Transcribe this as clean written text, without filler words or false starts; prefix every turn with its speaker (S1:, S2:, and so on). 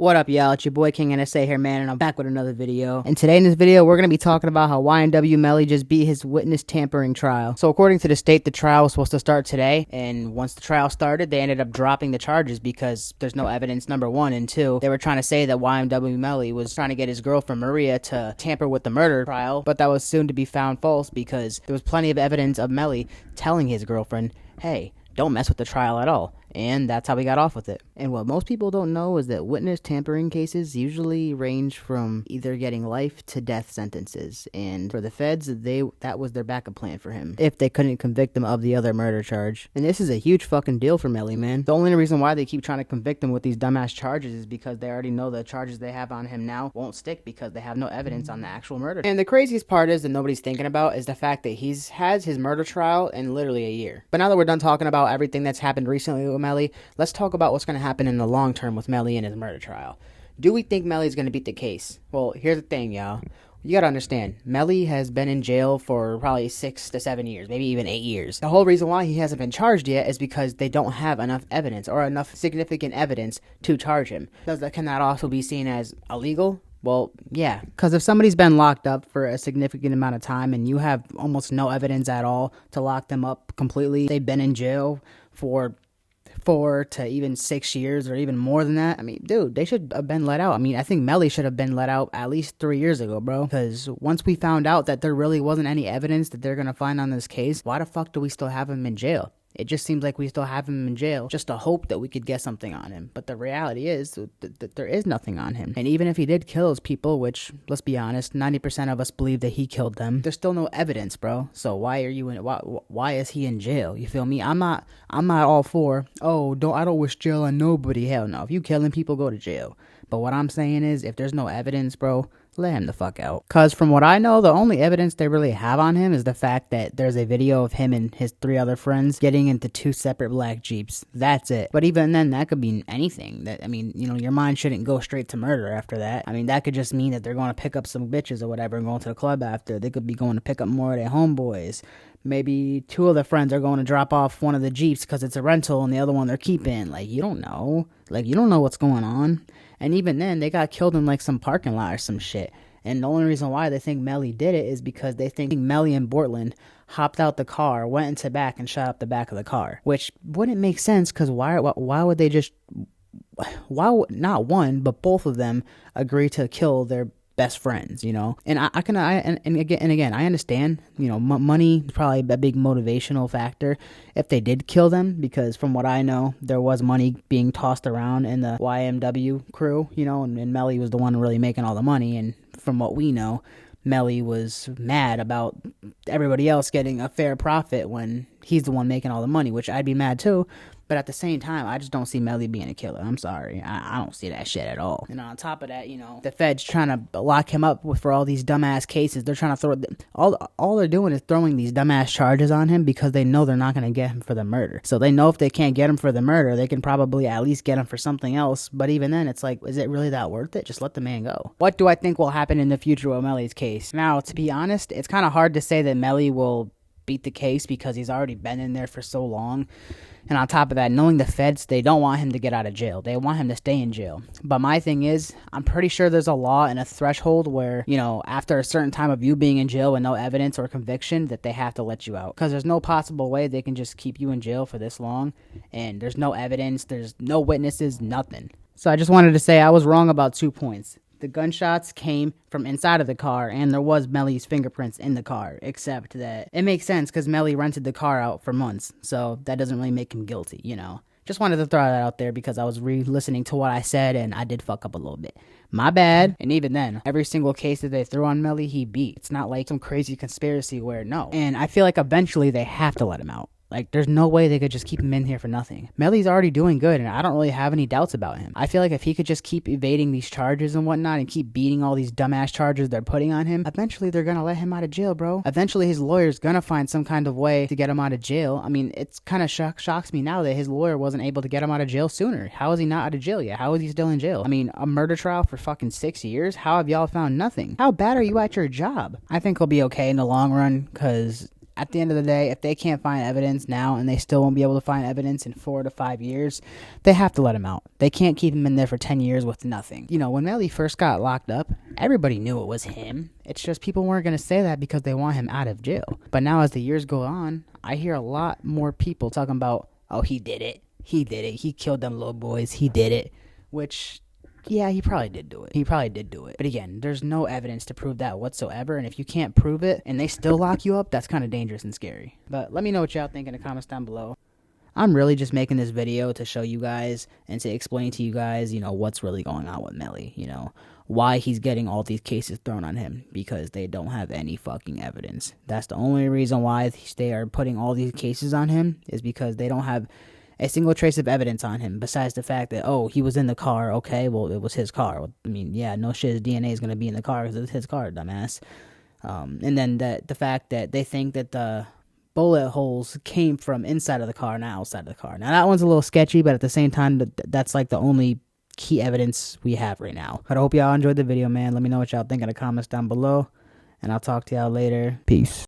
S1: What up, y'all? It's your boy King NSA here, man, and I'm back with another video. And today in this video, we're going to be talking about how YNW Melly just beat his witness tampering trial. So according to the state, the trial was supposed to start today, and once the trial started, they ended up dropping the charges because there's no evidence, number one, and two, they were trying to say that YNW Melly was trying to get his girlfriend Maria to tamper with the murder trial, but that was soon to be found false because there was plenty of evidence of Melly telling his girlfriend, hey, don't mess with the trial at all. And that's how we got off with it. And what most people don't know is that witness tampering cases usually range from either getting life to death sentences. And for the feds, that was their backup plan for him if they couldn't convict him of the other murder charge. And this is a huge fucking deal for Melly, man. The only reason why they keep trying to convict him with these dumbass charges is because they already know the charges they have on him now won't stick because they have no evidence on the actual murder. And the craziest part is that nobody's thinking about is the fact that has his murder trial in literally a year. But now that we're done talking about everything that's happened recently with Melly, let's talk about what's going to happen in the long term with Melly and his murder trial. Do we think Melly's going to beat the case? Well, here's the thing, y'all. You gotta understand, Melly has been in jail for probably 6 to 7 years, maybe even 8 years. The whole reason why he hasn't been charged yet is because they don't have enough evidence or enough significant evidence to charge him. Can that also be seen as illegal? Well, yeah, because if somebody's been locked up for a significant amount of time and you have almost no evidence at all to lock them up completely, they've been in jail for 4 to even 6 years or even more than that. I mean, dude, they should have been let out. I mean, I think Melly should have been let out at least 3 years ago, bro. Because once we found out that there really wasn't any evidence that they're going to find on this case, why the fuck do we still have him in jail? It just seems like we still have him in jail just to hope that we could get something on him. But the reality is that there is nothing on him. And even if he did kill those people, which, let's be honest, 90% of us believe that he killed them, there's still no evidence, bro. So why is he in jail? You feel me? I'm not all for, I don't wish jail on nobody. Hell no. If you killing people, go to jail. But what I'm saying is, if there's no evidence, bro, let him the fuck out. Because from what I know, the only evidence they really have on him is the fact that there's a video of him and his 3 other friends getting into 2 separate black Jeeps. That's it. But even then, that could be anything. Your mind shouldn't go straight to murder after that. I mean, that could just mean that they're going to pick up some bitches or whatever and going to the club after. They could be going to pick up more of their homeboys. Maybe 2 of the friends are going to drop off one of the Jeeps because it's a rental and the other one they're keeping. You don't know. You don't know what's going on. And even then, they got killed in some parking lot or some shit. And the only reason why they think Melly did it is because they think Melly and Bortland hopped out the car, went into back, and shot up the back of the car. Which wouldn't make sense because why would they just... Why would not one, but both of them agree to kill their best friends, you know? And again, I understand, money is probably a big motivational factor if they did kill them, because from what I know, there was money being tossed around in the YNW crew, and Melly was the one really making all the money, and from what we know, Melly was mad about everybody else getting a fair profit when he's the one making all the money, which I'd be mad too. But at the same time, I just don't see Melly being a killer. I'm sorry. I don't see that shit at all. And on top of that, the feds trying to lock him up for all these dumbass cases. They're trying to throw... All they're doing is throwing these dumbass charges on him because they know they're not going to get him for the murder. So they know if they can't get him for the murder, they can probably at least get him for something else. But even then, it's is it really that worth it? Just let the man go. What do I think will happen in the future with Melly's case? Now, to be honest, it's kind of hard to say that Melly will beat the case because he's already been in there for so long. And on top of that, knowing the feds, they don't want him to get out of jail. They want him to stay in jail. But my thing is, I'm pretty sure there's a law and a threshold where, after a certain time of you being in jail with no evidence or conviction, that they have to let you out. Because there's no possible way they can just keep you in jail for this long. And there's no evidence, there's no witnesses, nothing. So I just wanted to say I was wrong about 2 points. The gunshots came from inside of the car, and there was Melly's fingerprints in the car, except that it makes sense because Melly rented the car out for months, so that doesn't really make him guilty, Just wanted to throw that out there because I was re-listening to what I said, and I did fuck up a little bit. My bad. And even then, every single case that they threw on Melly, he beat. It's not like some crazy conspiracy where no. And I feel like eventually they have to let him out. There's no way they could just keep him in here for nothing. Melly's already doing good, and I don't really have any doubts about him. I feel like if he could just keep evading these charges and whatnot and keep beating all these dumbass charges they're putting on him, eventually they're gonna let him out of jail, bro. Eventually his lawyer's gonna find some kind of way to get him out of jail. I mean, it's kind of shocks me now that his lawyer wasn't able to get him out of jail sooner. How is he not out of jail yet? How is he still in jail? I mean, a murder trial for fucking 6 years? How have y'all found nothing? How bad are you at your job? I think he'll be okay in the long run, because at the end of the day, if they can't find evidence now and they still won't be able to find evidence in 4 to 5 years, they have to let him out. They can't keep him in there for 10 years with nothing. You know, when Melly first got locked up, everybody knew it was him. It's just people weren't going to say that because they want him out of jail. But now as the years go on, I hear a lot more people talking about, oh, he did it. He did it. He killed them little boys. He did it. Which, yeah, he probably did do it. He probably did do it. But again, there's no evidence to prove that whatsoever. And if you can't prove it and they still lock you up, that's kind of dangerous and scary. But let me know what y'all think in the comments down below. I'm really just making this video to show you guys and to explain to you guys, you know, what's really going on with Melly, you know, why he's getting all these cases thrown on him, because they don't have any fucking evidence. That's the only reason why they are putting all these cases on him, is because they don't have a single trace of evidence on him besides the fact that, oh, he was in the car. Okay, well, it was his car. I mean, yeah, no shit, his DNA is going to be in the car because it's his car, dumbass. And then the fact that they think that the bullet holes came from inside of the car, not outside of the car. Now, that one's a little sketchy, but at the same time, that's like the only key evidence we have right now. But I hope y'all enjoyed the video, man. Let me know what y'all think in the comments down below, and I'll talk to y'all later. Peace.